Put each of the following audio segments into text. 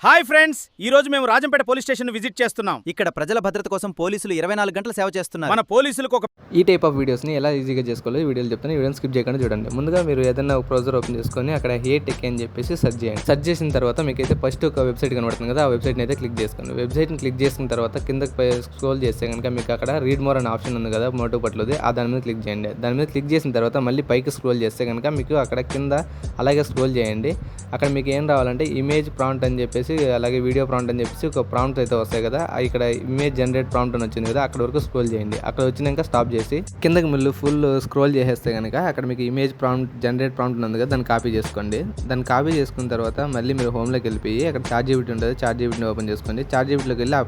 Hi friends, ఈ రోజు మేము రాజంపేట పోలీస్ స్టేషన్ విజిట్ చేస్తున్నాం. ఇక్కడ ప్రజల భద్రత కోసం పోలీసులు 24 గంటల సేవ చేస్తున్నారు. మన పోలీసులకు ఒక ఈ టైప్ ఆఫ్ వీడియోస్ని ఎలా ఈజీగా చేసుకోవాలి ఈ వీడియోలు చెప్తాను. ఈ వీడియోని స్కిప్ చేయకుండా చూడండి. ముందుగా మీరు ఏదైనా ఒక బ్రౌజర్ ఓపెన్ చేసుకొని అక్కడ హేటెక్ అని చెప్పేసి సెర్చ్ చేయండి. సెర్చ్ చేసిన తర్వాత మీకు అయితే ఫస్ట్ ఒక వెబ్సైట్ కనబడుతుంది కదా, ఆ వెబ్సైట్ని అయితే క్లిక్ చేసుకోండి. వెబ్సైట్ని క్లిక్ చేసుకున్న తర్వాత కిందకి స్క్రోల్ చేస్తే కనుక మీకు అక్కడ రీడ్ మోర్ అనే ఆప్షన్ ఉంది కదా, మోటో పట్లది, ఆ దాని మీద క్లిక్ చేయండి. దాని మీద క్లిక్ చేసిన తర్వాత మళ్ళీ పైకి స్క్రోల్ చేస్తే కనుక మీకు అక్కడ కింద అలాగే స్క్రోల్ చేయండి. అక్కడ మీకు ఏం రావాలంటే ఇమేజ్ ప్రాంప్ట్ అని చెప్పేసి అలాగే వీడియో ప్రాంప్ట్ అని చెప్పేసి ఒక ప్రాంప్ట్ అయితే వస్తాయి కదా, ఇక్కడ ఇమేజ్ జనరేట్ ప్రాంప్ట్ అని వచ్చింది కదా, అక్కడ వరకు స్క్రోల్ చేయండి. అక్కడ వచ్చినాక స్టాప్ చేసి కిందకి మళ్ళీ ఫుల్ స్క్రోల్ చేసేస్తే కనుక అక్కడ మీకు ఇమేజ్ ప్రాంప్ట్ జనరేట్ ప్రాంప్ట్ ఉంది కదా, దాన్ని కాపీ చేసుకోండి. దాన్ని కాపీ చేసుకున్న తర్వాత మళ్ళీ మీరు హోమ్లోకి వెళ్ళిపోయి అక్కడ చార్ట్జీపీటీ ఉంటుంది, చార్ట్జీపీటీని ఓపెన్ చేసుకోండి. చార్ట్జీపీటీలోకి వెళ్ళి ఆ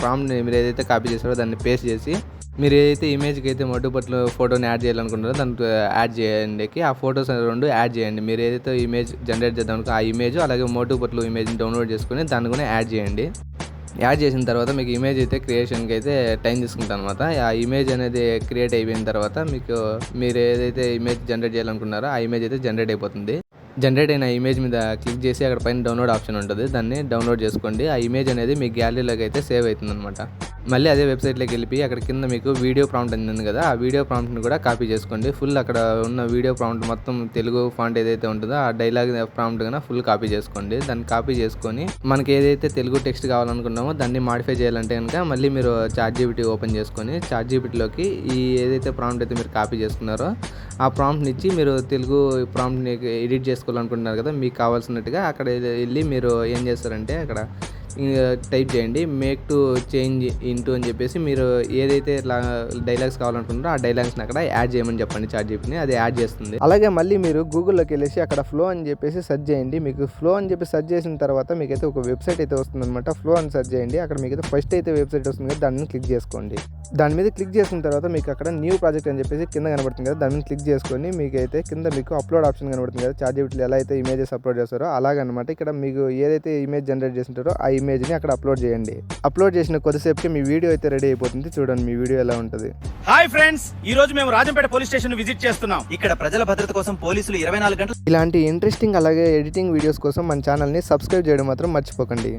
ప్రాంప్ట్ని మీరు ఏదైతే కాపీ చేస్తారో దాన్ని పేస్ట్ చేసి మీరు ఏదైతే ఇమేజ్కి అయితే మొట్టుపట్లు ఫోటోని యాడ్ చేయాలనుకుంటారో దానికి యాడ్ చేయండి. ఆ ఫోటోస్ రెండు యాడ్ చేయండి. మీరు ఏదైతే ఇమేజ్ జనరేట్ చేద్దాం ఆ ఇమేజ్ అలాగే మొట్టుపట్లు ఇమేజ్ని డౌన్లోడ్ చేసుకుని దాన్ని కూడా యాడ్ చేయండి. యాడ్ చేసిన తర్వాత మీకు ఇమేజ్ అయితే క్రియేషన్కి అయితే టైం తీసుకుంటాను అనమాట. ఆ ఇమేజ్ అనేది క్రియేట్ అయిపోయిన తర్వాత మీకు మీరు ఏదైతే ఇమేజ్ జనరేట్ చేయాలనుకున్నారో ఆ ఇమేజ్ అయితే జనరేట్ అయిపోతుంది. జనరేట్ అయిన ఇమేజ్ మీద క్లిక్ చేసి అక్కడ పైన డౌన్లోడ్ ఆప్షన్ ఉంటుంది, దాన్ని డౌన్లోడ్ చేసుకోండి. ఆ ఇమేజ్ అనేది మీ గ్యాలరీలోకి అయితే సేవ్ అవుతుంది అనమాట. మళ్ళీ అదే వెబ్సైట్లోకి వెళ్ళి అక్కడ కింద మీకు వీడియో ప్రాంప్ట్ ఉంది కదా, ఆ వీడియో ప్రాంప్ట్ని కూడా కాపీ చేసుకోండి. ఫుల్ అక్కడ ఉన్న వీడియో ప్రాంప్ట్ మొత్తం తెలుగు ఫాంట్ ఏదైతే ఉంటుందో ఆ డైలాగ్ ప్రాంప్ట్ కన్నా ఫుల్ కాపీ చేసుకోండి. దాన్ని కాపీ చేసుకొని మనకి ఏదైతే తెలుగు టెక్స్ట్ కావాలనుకున్నామో దాన్ని మాడిఫై చేయాలంటే కనుక మళ్ళీ మీరు చార్ట్జీపీటీ ఓపెన్ చేసుకొని చార్ట్జీపీటీలోకి ఈ ఏదైతే ప్రాంప్ట్ అయితే మీరు కాపీ చేసుకున్నారో ఆ ప్రాంప్ట్ని ఇచ్చి మీరు తెలుగు ప్రాంప్ట్ని ఎడిట్ చేసుకోవాలనుకుంటున్నారు కదా, మీకు కావాల్సినట్టుగా అక్కడ వెళ్ళి మీరు ఏం చేస్తారంటే అక్కడ టైప్ చేయండి మేక్ టు చేంజ్ ఇంటూ అని చెప్పేసి మీరు ఏదైతే డైలాగ్స్ కావాలనుకుంటారో ఆ డైలాగ్స్ని అక్కడ యాడ్ చేయమని చెప్పండి చార్ట్జీపీటీని, అది యాడ్ చేస్తుంది. అలాగే మళ్ళీ మీరు గూగుల్లోకి వెళ్ళేసి అక్కడ ఫ్లో అని చెప్పేసి సెర్చ్ చేయండి. మీకు ఫ్లో అని చెప్పి సెర్చ్ చేసిన తర్వాత మీకైతే ఒక వెబ్సైట్ అయితే వస్తుంది అనమాట. ఫ్లో అని సెర్చ్ చేయండి. అక్కడ మీకైతే ఫస్ట్ అయితే వెబ్సైట్ వస్తుంది కదా, దాన్ని క్లిక్ చేసుకోండి. దాని మీద క్లిక్ చేసిన తర్వాత మీకు అక్కడ న్యూ ప్రాజెక్ట్ అని చెప్పేసి కింద కనబడుతుంది కదా, దాని మీద క్లిక్ చేసుకొని మీకైతే కింద మీకు అప్లోడ్ ఆప్షన్ కనబడుతుంది కదా, చార్ట్జీపీటీలో ఎలా అయితే ఇమేజెస్ అప్లోడ్ చేస్తారో అలాగనమాట. ఇక్కడ మీకు ఏదైతే ఇమేజ్ జనరేట్ చేసింటారో ఆ ఇమేజ్ని అక్కడ అప్లోడ్ చేయండి. అప్లోడ్ చేసిన కొద్దిసేపుకి మీ వీడియో అయితే రెడీ అయిపోతుంది. చూడండి మీ వీడియో ఎలా ఉంటుంది. హాయ్ ఫ్రెండ్స్, ఈ రోజు మేము రాజంపేట పోలీస్ స్టేషన్ విజిట్ చేస్తున్నాం. ఇక్కడ ప్రజల భద్రత కోసం పోలీసులు 24 గంటలు ఇలాంటి ఇంట్రెస్టింగ్ అలాగే ఎడిటింగ్ వీడియోస్ కోసం మన ఛానల్ని సబ్స్క్రైబ్ చేయడం మాత్రం మర్చిపోకండి.